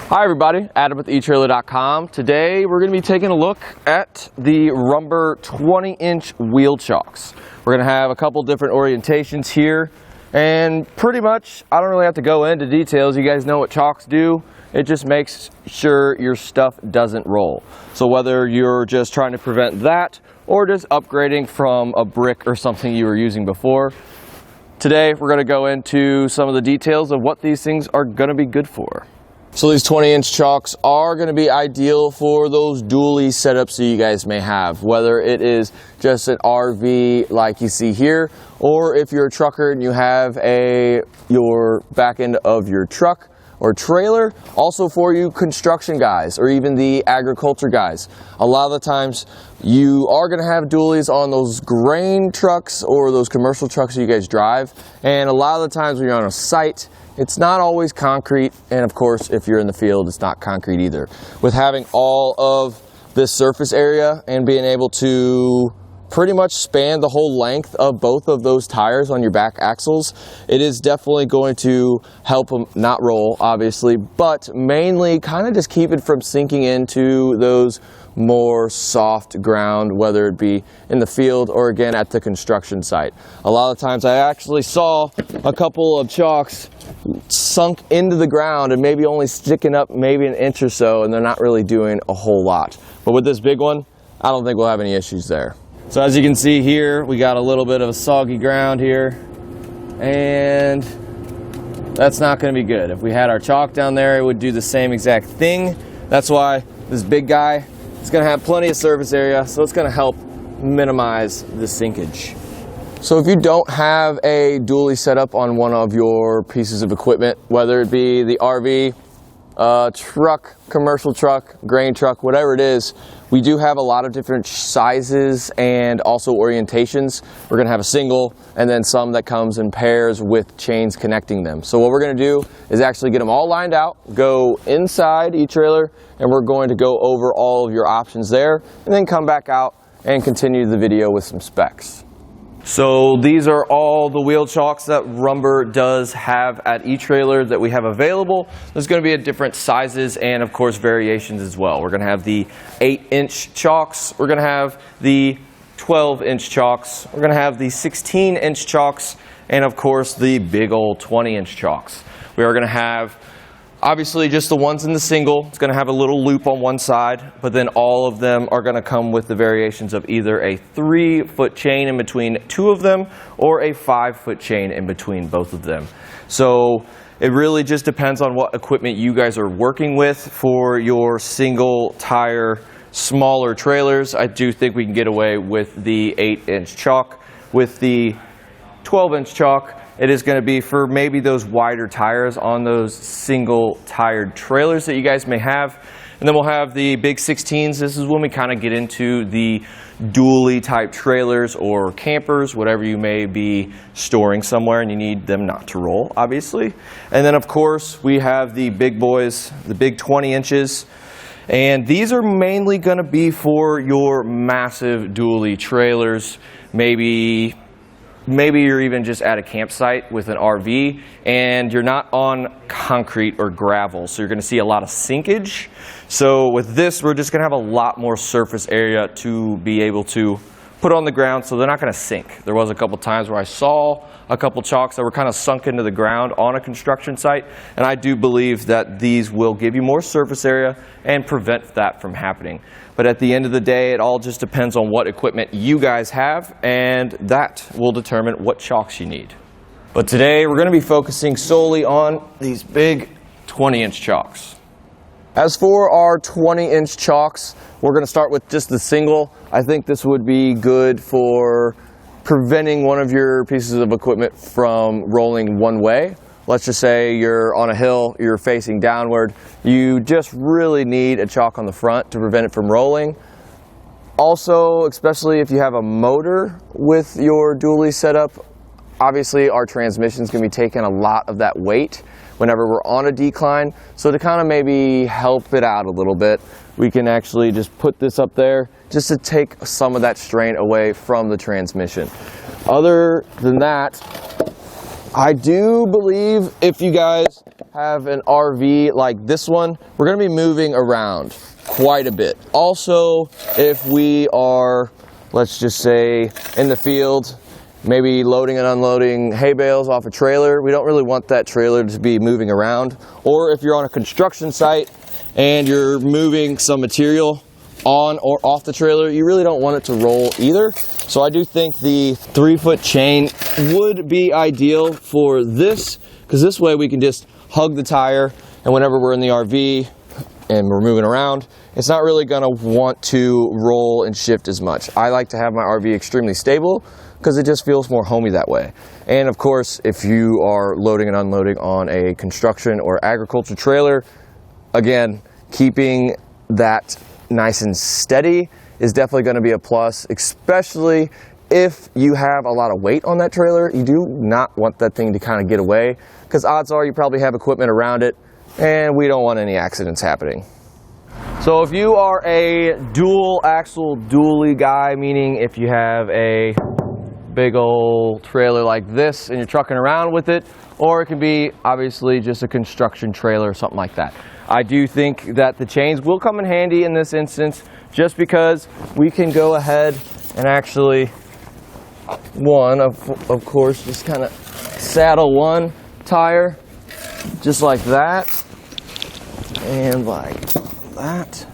Hi everybody, Adam with etrailer.com. Today we're going to be taking a look at the Rumber 20-inch wheel chocks. We're going to have a couple different orientations here, and pretty much I don't really have to go into details. You guys know what chocks do. It just makes sure your stuff doesn't roll. So whether you're just trying to prevent that or just upgrading from a brick or something you were using before, today we're going to go into some of the details of what these things are going to be good for. So these 20-inch chocks are going to be ideal for those dually setups that you guys may have, whether it is just an RV like you see here, or if you're a trucker and you have your back end of your truck or trailer. Also for you construction guys or even the agriculture guys. A lot of the times you are going to have dualies on those grain trucks or those commercial trucks that you guys drive, and a lot of the times when you're on a site, it's not always concrete, and of course if you're in the field it's not concrete either. With having all of this surface area and being able to pretty much span the whole length of both of those tires on your back axles, it is definitely going to help them not roll, obviously, but mainly kind of just keep it from sinking into those more soft ground, whether it be in the field or again at the construction site. A lot of times I actually saw a couple of chocks sunk into the ground and maybe only sticking up maybe an inch or so, and they're not really doing a whole lot. But with this big one, I don't think we'll have any issues there. So as you can see here, we got a little bit of a soggy ground here, and that's not going to be good. If we had our chalk down there, it would do the same exact thing. That's why this big guy is going to have plenty of surface area, so it's going to help minimize the sinkage. So if you don't have a dually set up on one of your pieces of equipment, whether it be the RV, truck, commercial truck, grain truck, whatever it is, we do have a lot of different sizes and also orientations. We're going to have a single and then some that comes in pairs with chains connecting them. So what we're going to do is actually get them all lined out, go inside each trailer, and we're going to go over all of your options there and then come back out and continue the video with some specs. So these are all the wheel chocks that Rumber does have at etrailer that we have available. There's going to be at different sizes and of course variations as well. We're going to have the 8-inch chocks, we're going to have the 12-inch chocks, we're going to have the 16-inch chocks, and of course the big old 20-inch chocks. We are going to have obviously just the ones in the single. It's going to have a little loop on one side, but then all of them are going to come with the variations of either a 3-foot chain in between two of them or a 5-foot chain in between both of them. So it really just depends on what equipment you guys are working with for your single tire smaller trailers. I do think we can get away with the 8-inch chalk. With the 12-inch chalk, it is going to be for maybe those wider tires on those single tired trailers that you guys may have. And then we'll have the big 16s. This is when we kind of get into the dually type trailers or campers, whatever you may be storing somewhere and you need them not to roll, obviously. And then of course we have the big boys, the big 20 inches. And these are mainly going to be for your massive dually trailers. Maybe you're even just at a campsite with an RV and you're not on concrete or gravel, so you're going to see a lot of sinkage. So with this, we're just going to have a lot more surface area to be able to put on the ground, so they're not going to sink. There was a couple times where I saw a couple chocks that were kind of sunk into the ground on a construction site, and I do believe that these will give you more surface area and prevent that from happening. But at the end of the day, it all just depends on what equipment you guys have, and that will determine what chocks you need. But today we're going to be focusing solely on these big 20-inch chocks. As for our 20-inch chocks, we're going to start with just the single. I think this would be good for preventing one of your pieces of equipment from rolling one way. Let's just say you're on a hill, you're facing downward. You just really need a chalk on the front to prevent it from rolling. Also, especially if you have a motor with your dually setup, obviously our transmission is going to be taking a lot of that weight whenever we're on a decline. So to kind of maybe help it out a little bit, we can actually just put this up there just to take some of that strain away from the transmission. Other than that, I do believe if you guys have an RV like this one, we're going to be moving around quite a bit. Also, if we are, let's just say, in the field, maybe loading and unloading hay bales off a trailer, we don't really want that trailer to be moving around. Or if you're on a construction site and you're moving some material on or off the trailer, you really don't want it to roll either. So I do think the 3-foot chain would be ideal for this, because this way we can just hug the tire, and whenever we're in the RV and we're moving around, it's not really going to want to roll and shift as much. I like to have my RV extremely stable because it just feels more homey that way. And of course, if you are loading and unloading on a construction or agriculture trailer, again, keeping that nice and steady is definitely going to be a plus, especially if you have a lot of weight on that trailer. You do not want that thing to kind of get away, because odds are you probably have equipment around it, and we don't want any accidents happening. So if you are a dual axle dually guy, meaning if you have a big old trailer like this and you're trucking around with it, or it can be obviously just a construction trailer or something like that, I do think that the chains will come in handy in this instance, just because we can go ahead and actually, of course, just kind of saddle one tire just like that and like that.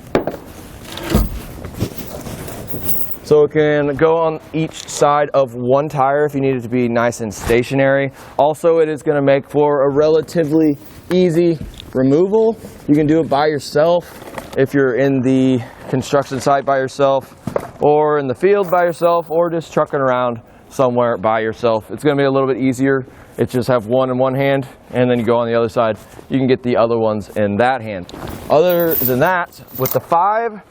So it can go on each side of one tire if you need it to be nice and stationary. Also, it is going to make for a relatively easy removal. You can do it by yourself if you're in the construction site by yourself, or in the field by yourself, or just trucking around somewhere by yourself. It's going to be a little bit easier. It's just have one in one hand, and then you go on the other side. You can get the other ones in that hand. Other than that, with the 5,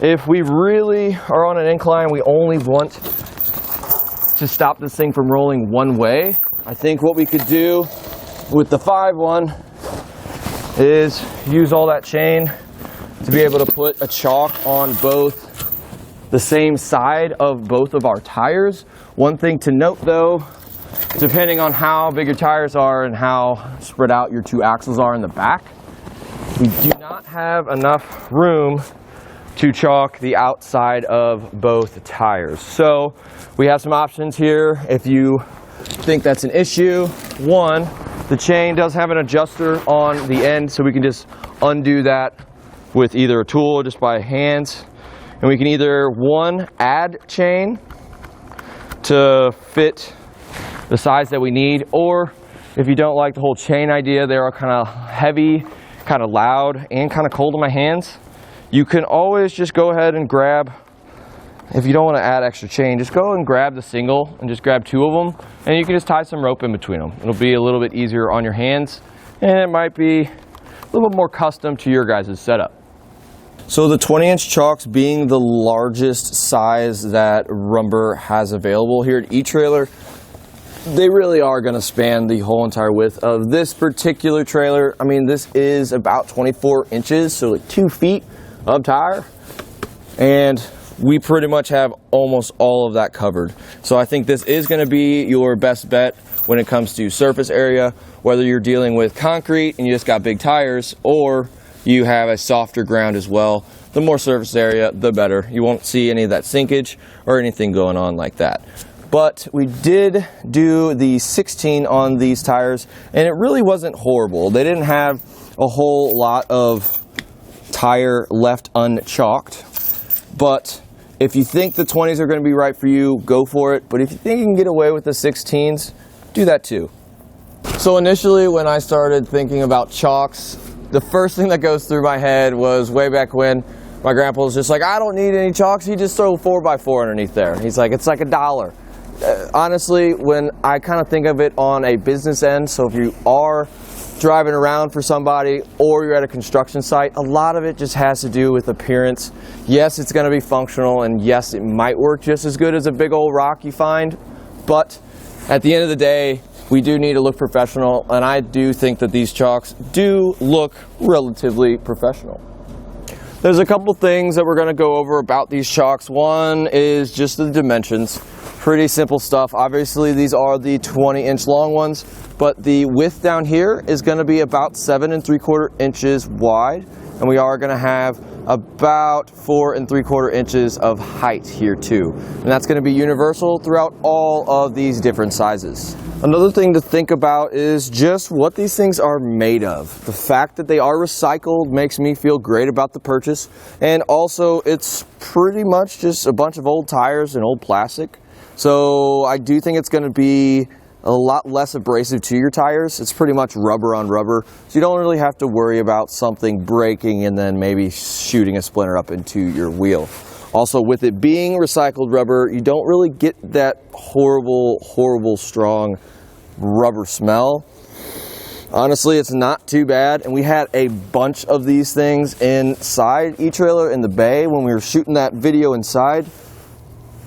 if we really are on an incline, we only want to stop this thing from rolling one way. I think what we could do with the 5 one is use all that chain to be able to put a chock on both the same side of both of our tires. One thing to note though, depending on how big your tires are and how spread out your 2 axles are in the back, we do not have enough room to chalk the outside of both tires. So we have some options here if you think that's an issue. One, the chain does have an adjuster on the end, so we can just undo that with either a tool or just by hands. And we can either, one, add chain to fit the size that we need, or if you don't like the whole chain idea, they are kind of heavy, kind of loud, and kind of cold in my hands. You can always just go ahead and grab, if you don't want to add extra chain, just go and grab the single and just grab 2 of them, and you can just tie some rope in between them. It'll be a little bit easier on your hands, and it might be a little bit more custom to your guys' setup. So the 20-inch chocks being the largest size that Rumber has available here at eTrailer, they really are going to span the whole entire width of this particular trailer. I mean, this is about 24 inches, so like 2 feet of tire, and we pretty much have almost all of that covered. So I think this is going to be your best bet when it comes to surface area, whether you're dealing with concrete and you just got big tires, or you have a softer ground as well. The more surface area, the better. You won't see any of that sinkage or anything going on like that. But we did do the 16 on these tires, and it really wasn't horrible. They didn't have a whole lot of tire left unchalked, but if you think the 20s are going to be right for you, go for it. But if you think you can get away with the 16s, do that too. So initially when I started thinking about chocks, the first thing that goes through my head was way back when my grandpa was just like, I don't need any chocks, he just throw a 4x4 underneath there. He's like, it's like $1. Honestly, when I kind of think of it on a business end, so if you are driving around for somebody or you're at a construction site, a lot of it just has to do with appearance. Yes, it's going to be functional, and yes, it might work just as good as a big old rock you find, but at the end of the day, we do need to look professional, and I do think that these chocks do look relatively professional. There's a couple things that we're going to go over about these chocks. One is just the dimensions. Pretty simple stuff. Obviously these are the 20-inch long ones, but the width down here is going to be about 7 3/4 inches wide, and we are going to have about 4 3/4 inches of height here too. And that's going to be universal throughout all of these different sizes. Another thing to think about is just what these things are made of. The fact that they are recycled makes me feel great about the purchase, and also it's pretty much just a bunch of old tires and old plastic. So I do think it's going to be a lot less abrasive to your tires. It's pretty much rubber on rubber, so you don't really have to worry about something breaking and then maybe shooting a splinter up into your wheel. Also, with it being recycled rubber, you don't really get that horrible strong rubber smell. Honestly, it's not too bad, and we had a bunch of these things inside eTrailer in the bay when we were shooting that video inside.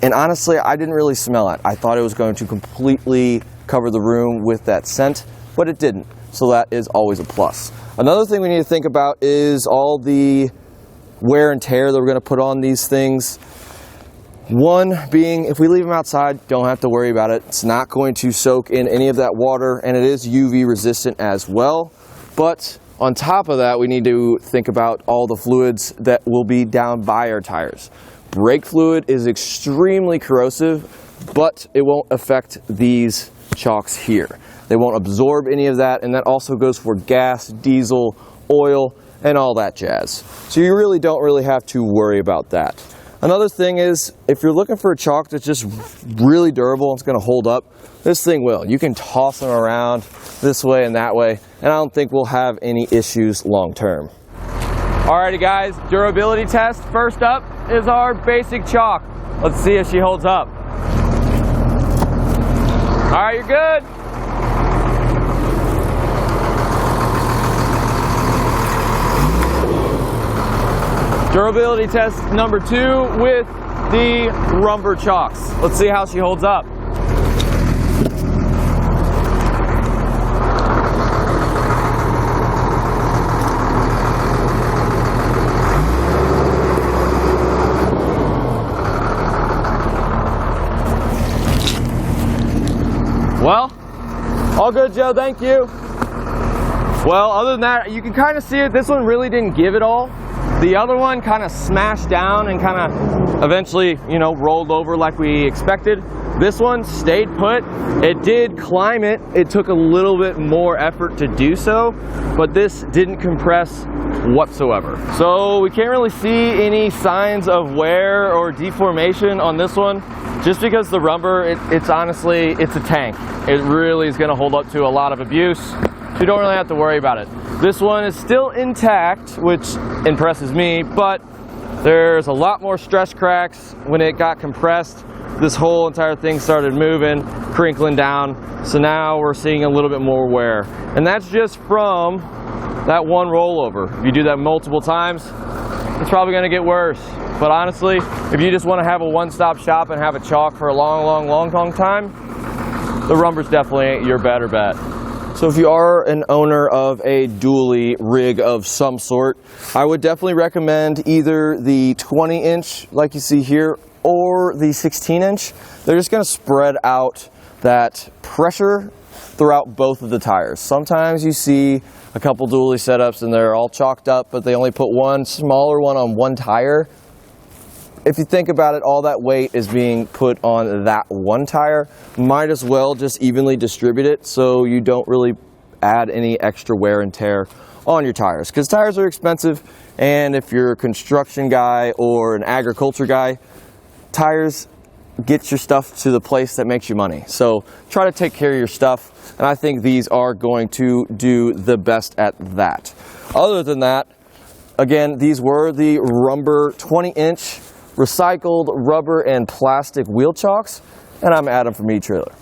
And honestly, I didn't really smell it. I thought it was going to completely cover the room with that scent, but it didn't. So that is always a plus. Another thing we need to think about is all the wear and tear that we're going to put on these things. One being, if we leave them outside, don't have to worry about it. It's not going to soak in any of that water, and it is UV resistant as well. But on top of that, we need to think about all the fluids that will be down by our tires. Brake fluid is extremely corrosive, but it won't affect these chocks here. They won't absorb any of that, and that also goes for gas, diesel, oil, and all that jazz. So you really don't have to worry about that. Another thing is, if you're looking for a chalk that's just really durable and it's going to hold up, this thing will. You can toss them around this way and that way, and I don't think we'll have any issues long term. Alrighty guys, durability test. First up is our basic chalk. Let's see if she holds up. Alright, you're good. Durability test number 2 with the Rumber chocks. Let's see how she holds up. Well, all good, Joe, thank you. Well, other than that, you can kind of see it. This one really didn't give it all. The other one kind of smashed down and kind of eventually, rolled over like we expected. This one stayed put. It did climb it. It took a little bit more effort to do so, but this didn't compress whatsoever. So we can't really see any signs of wear or deformation on this one, just because the Rumber, it's honestly, it's a tank. It really is going to hold up to a lot of abuse. So you don't really have to worry about it. This one is still intact, which impresses me, but there's a lot more stress cracks. When it got compressed, this whole entire thing started moving, crinkling down. So now we're seeing a little bit more wear. And that's just from that one rollover. If you do that multiple times, it's probably going to get worse. But honestly, if you just want to have a one-stop shop and have a chalk for a long time, the Rumber's definitely your better bet. So if you are an owner of a dually rig of some sort, I would definitely recommend either the 20-inch like you see here or the 16-inch. They're just going to spread out that pressure throughout both of the tires. Sometimes you see a couple dually setups and they're all chalked up, but they only put one smaller one on one tire. If you think about it, all that weight is being put on that one tire. Might as well just evenly distribute it so you don't really add any extra wear and tear on your tires. Because tires are expensive, and if you're a construction guy or an agriculture guy, tires get your stuff to the place that makes you money. So try to take care of your stuff, and I think these are going to do the best at that. Other than that, again, these were the Rumber 20-inch recycled rubber and plastic wheel chocks, and I'm Adam from eTrailer.